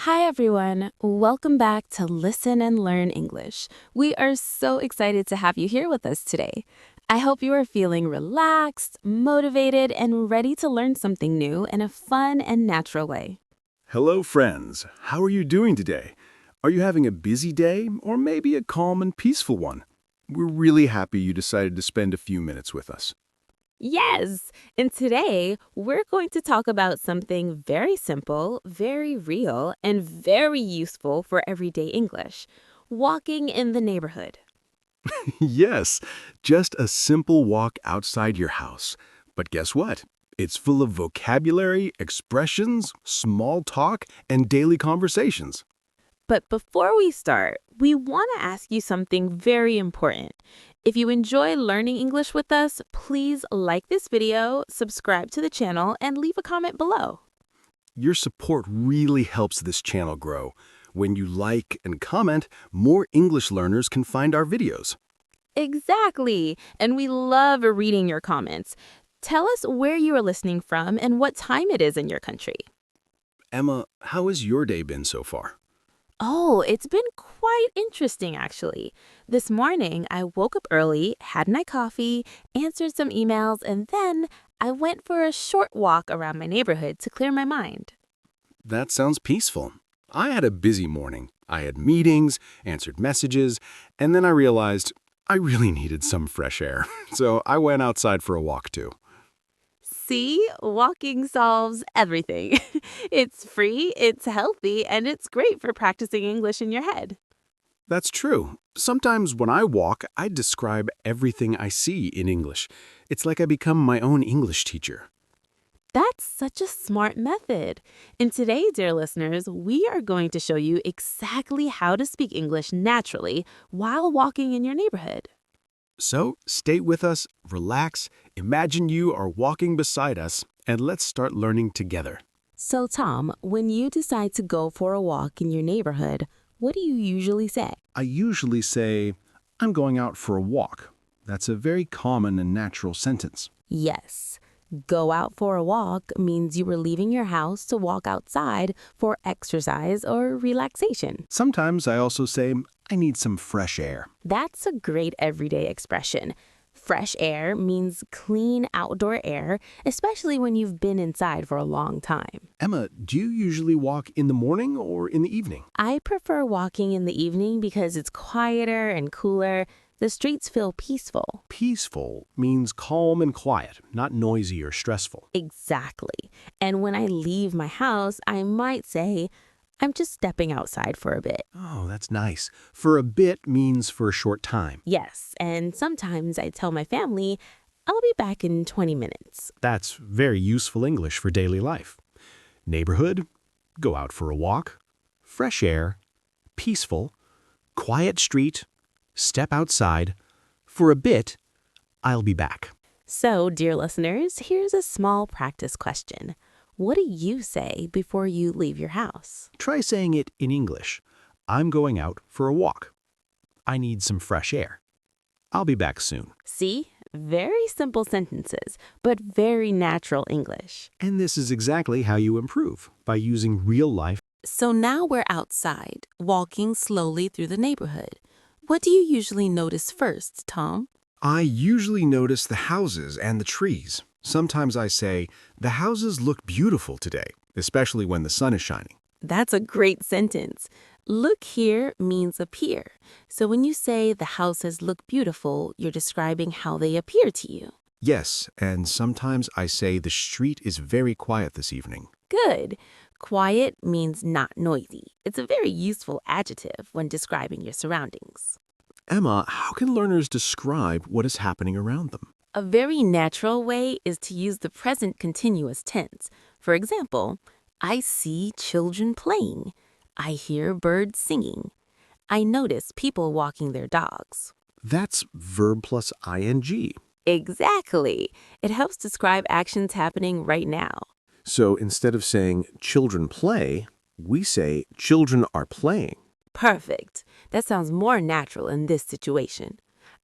Hi, everyone. Welcome back to Listen and Learn English. We are so excited to have you here with us today. I hope you are feeling relaxed, motivated, and ready to learn something new in a fun and natural way. Hello, friends. How are you doing today? Are you having a busy day or maybe a calm and peaceful one? We're really happy you decided to spend a few minutes with us. Yes! And today, we're going to talk about something very simple, very real, and very useful for everyday English walking in the neighborhood. Yes, just a simple walk outside your house. But guess what? It's full of vocabulary, expressions, small talk, and daily conversations. But before we start, we want to ask you something very important. If you enjoy learning English with us, please like this video, subscribe to the channel, and leave a comment below. Your support really helps this channel grow. When you like and comment, more English learners can find our videos. Exactly. And we love reading your comments. Tell us where you are listening from and what time it is in your country. Emma, how has your day been so far? Oh, it's been quite interesting, actually. This morning, I woke up early, had my coffee, answered some emails, and then I went for a short walk around my neighborhood to clear my mind. That sounds peaceful. I had a busy morning. I had meetings, answered messages, and then I realized I really needed some fresh air. So I went outside for a walk too. See, walking solves everything. It's free, it's healthy, and it's great for practicing English in your head. That's true. Sometimes when I walk, I describe everything I see in English. It's like I become my own English teacher. That's such a smart method. And today, dear listeners, we are going to show you exactly how to speak English naturally while walking in your neighborhood. So stay with us, relax, imagine you are walking beside us, and let's start learning together. So, Tom, when you decide to go for a walk in your neighborhood, what do you usually say? I usually say, I'm going out for a walk. That's a very common and natural sentence. Yes. Go out for a walk means you are leaving your house to walk outside for exercise or relaxation. Sometimes I also say, I need some fresh air. That's a great everyday expression. Fresh air means clean outdoor air, especially when you've been inside for a long time. Emma, do you usually walk in the morning or in the evening? I prefer walking in the evening because it's quieter and cooler. The streets feel peaceful. Peaceful means calm and quiet, not noisy or stressful. Exactly. And when I leave my house, I might say, I'm just stepping outside for a bit. Oh, that's nice. For a bit means for a short time. Yes, and sometimes I tell my family, I'll be back in 20 minutes. That's very useful English for daily life. Neighborhood, go out for a walk. Fresh air, peaceful, quiet street, step outside. For a bit, I'll be back. So, dear listeners, here's a small practice question. What do you say before you leave your house? Try saying it in English. I'm going out for a walk. I need some fresh air. I'll be back soon. See? Very simple sentences, but very natural English. And this is exactly how you improve, by using real life. So now we're outside, walking slowly through the neighborhood. What do you usually notice first, Tom? I usually notice the houses and the trees. Sometimes I say, the houses look beautiful today, especially when the sun is shining. That's a great sentence. Look here means appear. So when you say the houses look beautiful, you're describing how they appear to you. Yes, and sometimes I say the street is very quiet this evening. Good. Quiet means not noisy. It's a very useful adjective when describing your surroundings. Emma, how can learners describe what is happening around them? A very natural way is to use the present continuous tense. For example, I see children playing. I hear birds singing. I notice people walking their dogs. That's verb plus ing. Exactly. It helps describe actions happening right now. So instead of saying children play, we say children are playing. Perfect. That sounds more natural in this situation.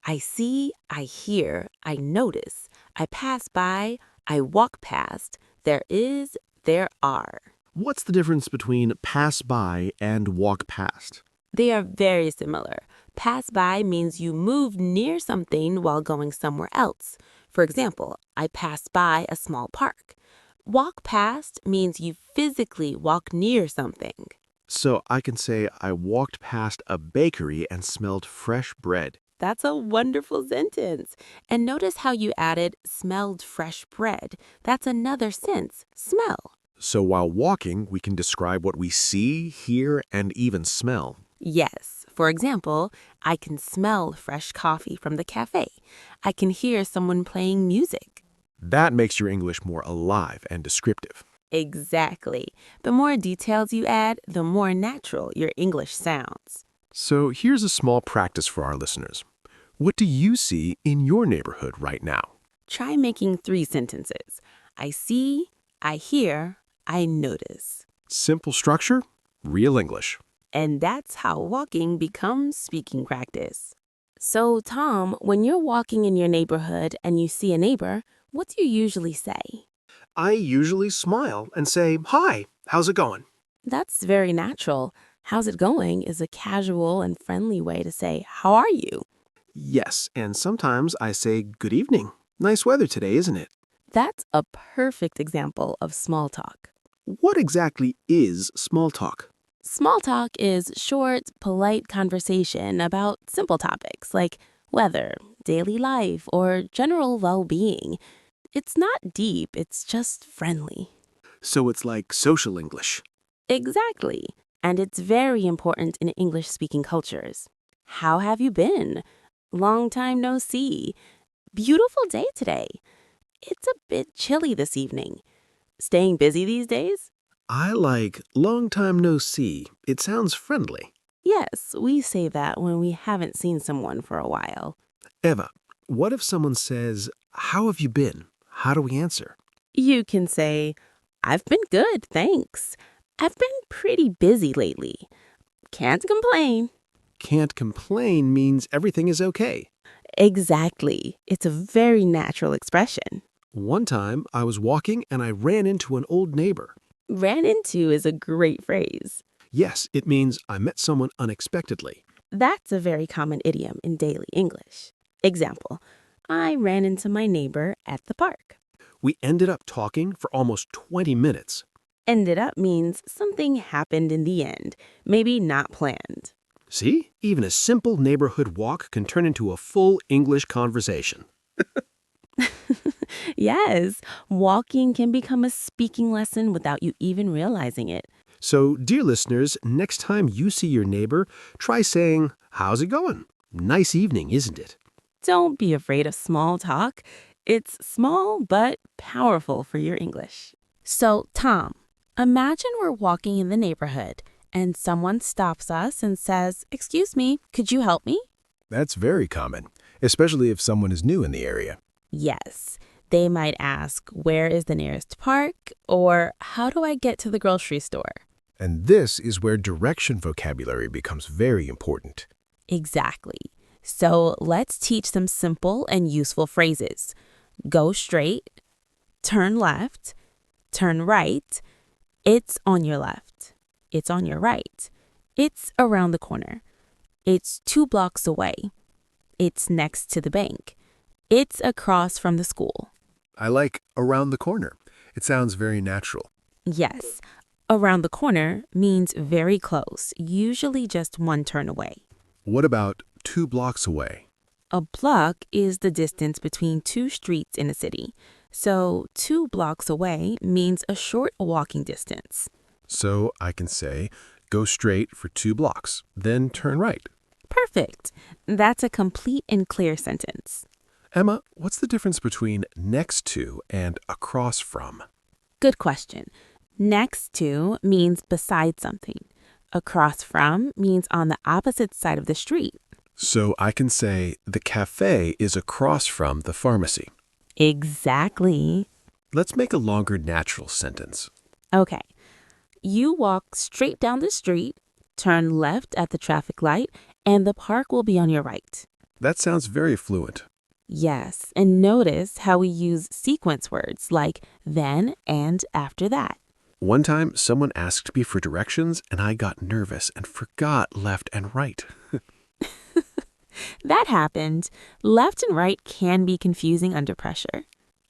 I see, I hear, I notice, I pass by, I walk past, there is, there are. What's the difference between pass by and walk past? They are very similar. Pass by means you move near something while going somewhere else. For example, I passed by a small park. Walk past means you physically walk near something. So I can say I walked past a bakery and smelled fresh bread. That's a wonderful sentence. And notice how you added smelled fresh bread. That's another sense, smell. So while walking, we can describe what we see, hear, and even smell. Yes. For example, I can smell fresh coffee from the cafe. I can hear someone playing music. That makes your English more alive and descriptive. Exactly. The more details you add, the more natural your English sounds. So here's a small practice for our listeners. What do you see in your neighborhood right now? Try making 3 sentences. I see, I hear, I notice. Simple structure, real English. And that's how walking becomes speaking practice. So, Tom, when you're walking in your neighborhood and you see a neighbor, what do you usually say? I usually smile and say, "Hi, how's it going?" That's very natural. How's it going is a casual and friendly way to say, how are you? Yes, and sometimes I say, "Good evening. Nice weather today, isn't it?" That's a perfect example of small talk. What exactly is small talk? Small talk is short, polite conversation about simple topics like weather, daily life, or general well-being. It's not deep, it's just friendly. So it's like social English. Exactly. And it's very important in English-speaking cultures. How have you been? Long time no see. Beautiful day today. It's a bit chilly this evening. Staying busy these days? I like long time no see. It sounds friendly. Yes, we say that when we haven't seen someone for a while. Eva, what if someone says, "How have you been?" How do we answer? You can say, I've been good, thanks. I've been pretty busy lately. Can't complain. Can't complain means everything is okay. Exactly. It's a very natural expression. One time, I was walking and I ran into an old neighbor. Ran into is a great phrase. Yes, it means I met someone unexpectedly. That's a very common idiom in daily English. Example, I ran into my neighbor at the park. We ended up talking for almost 20 minutes. Ended up means something happened in the end, maybe not planned. See, even a simple neighborhood walk can turn into a full English conversation. Yes, walking can become a speaking lesson without you even realizing it. So, dear listeners, next time you see your neighbor, try saying, "How's it going? Nice evening, isn't it?" Don't be afraid of small talk. It's small but powerful for your English. So, Tom, imagine we're walking in the neighborhood and someone stops us and says, "Excuse me, could you help me?" That's very common, especially if someone is new in the area. Yes. They might ask, where is the nearest park? Or how do I get to the grocery store? And this is where direction vocabulary becomes very important. Exactly. So let's teach some simple and useful phrases. Go straight, turn left, turn right, it's on your left, it's on your right, it's around the corner, it's 2 blocks away, it's next to the bank, it's across from the school. I like around the corner. It sounds very natural. Yes, around the corner means very close, usually just 1 turn away. What about 2 blocks away? A block is the distance between 2 streets in a city. So 2 blocks away means a short walking distance. So I can say, go straight for 2 blocks, then turn right. Perfect. That's a complete and clear sentence. Emma, what's the difference between next to and across from? Good question. Next to means beside something. Across from means on the opposite side of the street. So I can say, the cafe is across from the pharmacy. Exactly. Let's make a longer natural sentence. Okay. You walk straight down the street, turn left at the traffic light, and the park will be on your right. That sounds very fluent. Yes, and notice how we use sequence words like then and after that. One time, someone asked me for directions, and I got nervous and forgot left and right. That happened. Left and right can be confusing under pressure.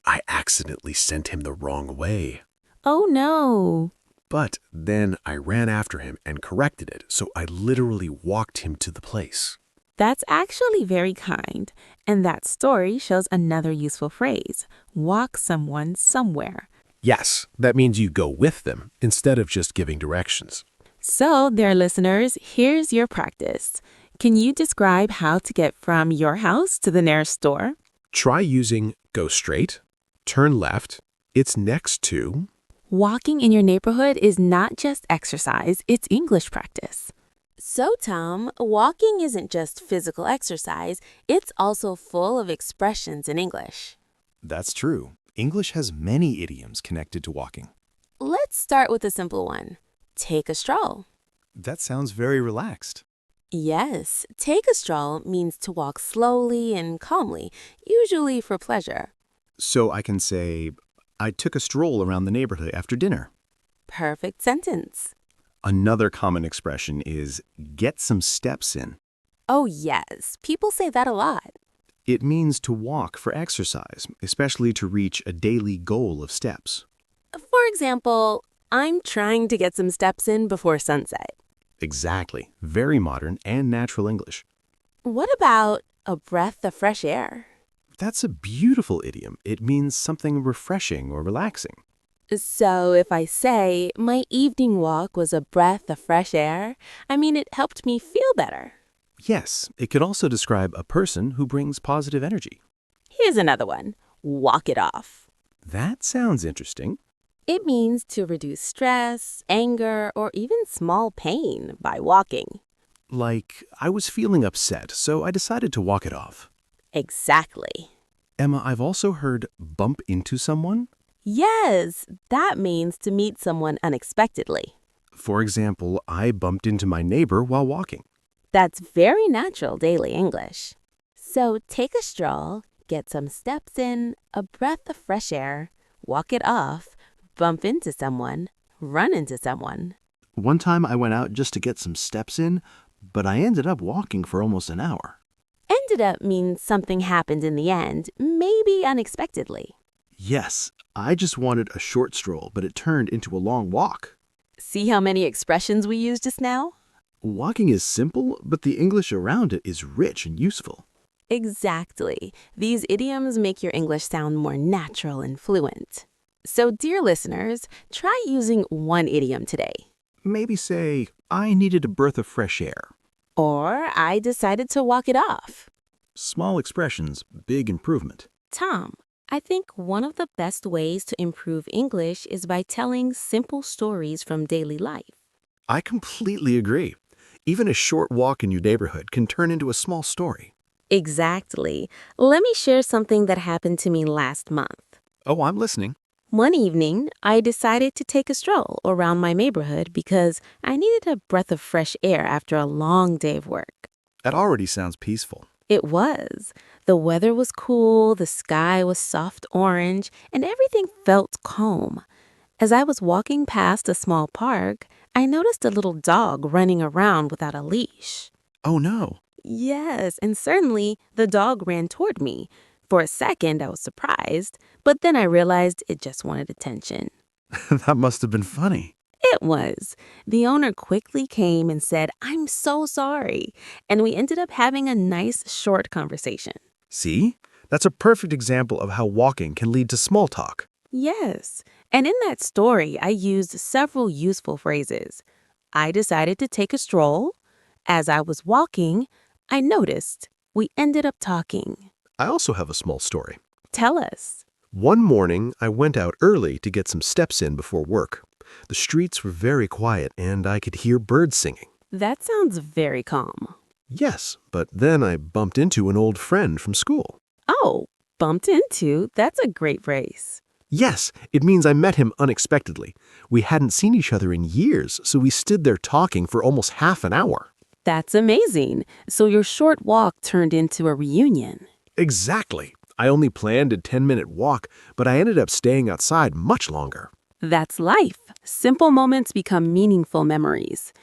I accidentally sent him the wrong way. Oh no. But then I ran after him and corrected it, so I literally walked him to the place. That's actually very kind. And that story shows another useful phrase. Walk someone somewhere. Yes, that means you go with them instead of just giving directions. So, dear listeners, here's your practice. Can you describe how to get from your house to the nearest store? Try using go straight, turn left, it's next to. Walking in your neighborhood is not just exercise, it's English practice. So, Tom, walking isn't just physical exercise, it's also full of expressions in English. That's true. English has many idioms connected to walking. Let's start with a simple one. Take a stroll. That sounds very relaxed. Yes, take a stroll means to walk slowly and calmly, usually for pleasure. So I can say, I took a stroll around the neighborhood after dinner. Perfect sentence. Another common expression is get some steps in. Oh, yes, people say that a lot. It means to walk for exercise, especially to reach a daily goal of steps. For example, I'm trying to get some steps in before sunset. Exactly. Very modern and natural English. What about a breath of fresh air? That's a beautiful idiom. It means something refreshing or relaxing. So if I say, my evening walk was a breath of fresh air, I mean it helped me feel better. Yes, it could also describe a person who brings positive energy. Here's another one. Walk it off. That sounds interesting. It means to reduce stress, anger, or even small pain by walking. Like, I was feeling upset, so I decided to walk it off. Exactly. Emma, I've also heard bump into someone. Yes, that means to meet someone unexpectedly. For example, I bumped into my neighbor while walking. That's very natural daily English. So take a stroll, get some steps in, a breath of fresh air, walk it off, bump into someone, run into someone. One time I went out just to get some steps in, but I ended up walking for almost an hour. Ended up means something happened in the end, maybe unexpectedly. Yes, I just wanted a short stroll, but it turned into a long walk. See how many expressions we used just now? Walking is simple, but the English around it is rich and useful. Exactly. These idioms make your English sound more natural and fluent. So, dear listeners, try using one idiom today. Maybe say, I needed a breath of fresh air. Or, I decided to walk it off. Small expressions, big improvement. Tom, I think one of the best ways to improve English is by telling simple stories from daily life. I completely agree. Even a short walk in your neighborhood can turn into a small story. Exactly. Let me share something that happened to me last month. Oh, I'm listening. One evening, I decided to take a stroll around my neighborhood because I needed a breath of fresh air after a long day of work. That already sounds peaceful. It was. The weather was cool, the sky was soft orange, and everything felt calm. As I was walking past a small park, I noticed a little dog running around without a leash. Oh, no. Yes, and suddenly the dog ran toward me. For a second, I was surprised, but then I realized it just wanted attention. That must have been funny. It was. The owner quickly came and said, "I'm so sorry." And we ended up having a nice, short conversation. See? That's a perfect example of how walking can lead to small talk. Yes. And in that story, I used several useful phrases. I decided to take a stroll. As I was walking, I noticed. We ended up talking. I also have a small story. Tell us. One morning, I went out early to get some steps in before work. The streets were very quiet, and I could hear birds singing. That sounds very calm. Yes, but then I bumped into an old friend from school. Oh, bumped into? That's a great phrase. Yes, it means I met him unexpectedly. We hadn't seen each other in years, so we stood there talking for almost half an hour. That's amazing. So your short walk turned into a reunion. Exactly. I only planned a 10-minute walk, but I ended up staying outside much longer. That's life. Simple moments become meaningful memories.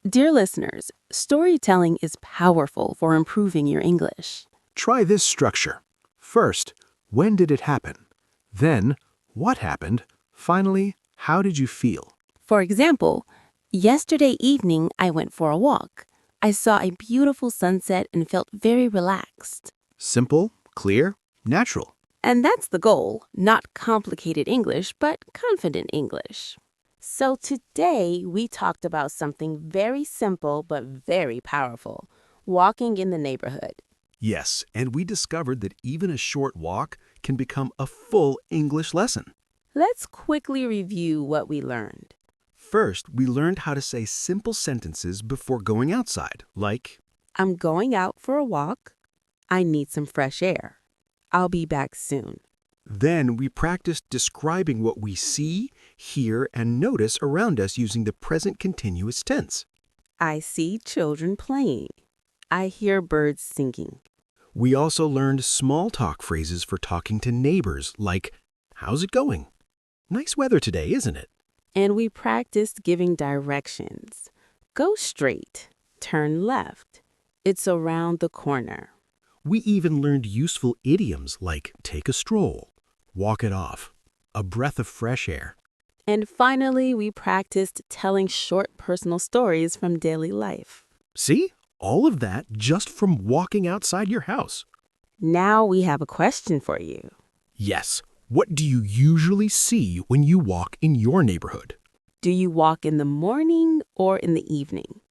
Dear listeners, storytelling is powerful for improving your English. Try this structure. First, when did it happen? Then, what happened? Finally, how did you feel? For example, yesterday evening I went for a walk. I saw a beautiful sunset and felt very relaxed. Simple, clear, natural. And that's the goal, not complicated English, but confident English. So today we talked about something very simple but very powerful, walking in the neighborhood. Yes, and we discovered that even a short walk can become a full English lesson. Let's quickly review what we learned. First, we learned how to say simple sentences before going outside, like, I'm going out for a walk. I need some fresh air. I'll be back soon. then we practiced describing what we see, hear, and notice around us using the present continuous tense. I see children playing. I hear birds singing. We also learned small talk phrases for talking to neighbors, like, how's it going? Nice weather today, isn't it? And we practiced giving directions. Go straight. Turn left. It's around the corner. We even learned useful idioms like take a stroll, walk it off, a breath of fresh air. And finally, we practiced telling short personal stories from daily life. See? All of that just from walking outside your house. Now we have a question for you. Yes. What do you usually see when you walk in your neighborhood? Do you walk in the morning or in the evening?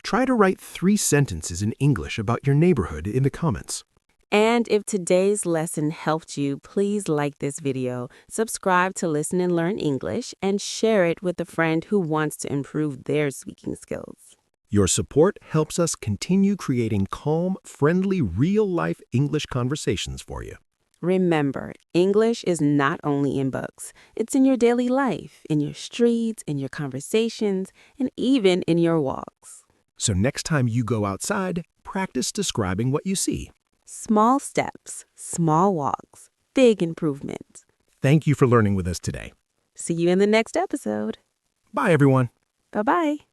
Try to write 3 sentences in English about your neighborhood in the comments. And if today's lesson helped you, please like this video, subscribe to Listen and Learn English, and share it with a friend who wants to improve their speaking skills. Your support helps us continue creating calm, friendly, real-life English conversations for you. Remember, English is not only in books. It's in your daily life, in your streets, in your conversations, and even in your walks. So next time you go outside, practice describing what you see. Small steps, small walks, big improvements. Thank you for learning with us today. See you in the next episode. Bye, everyone. Bye-bye.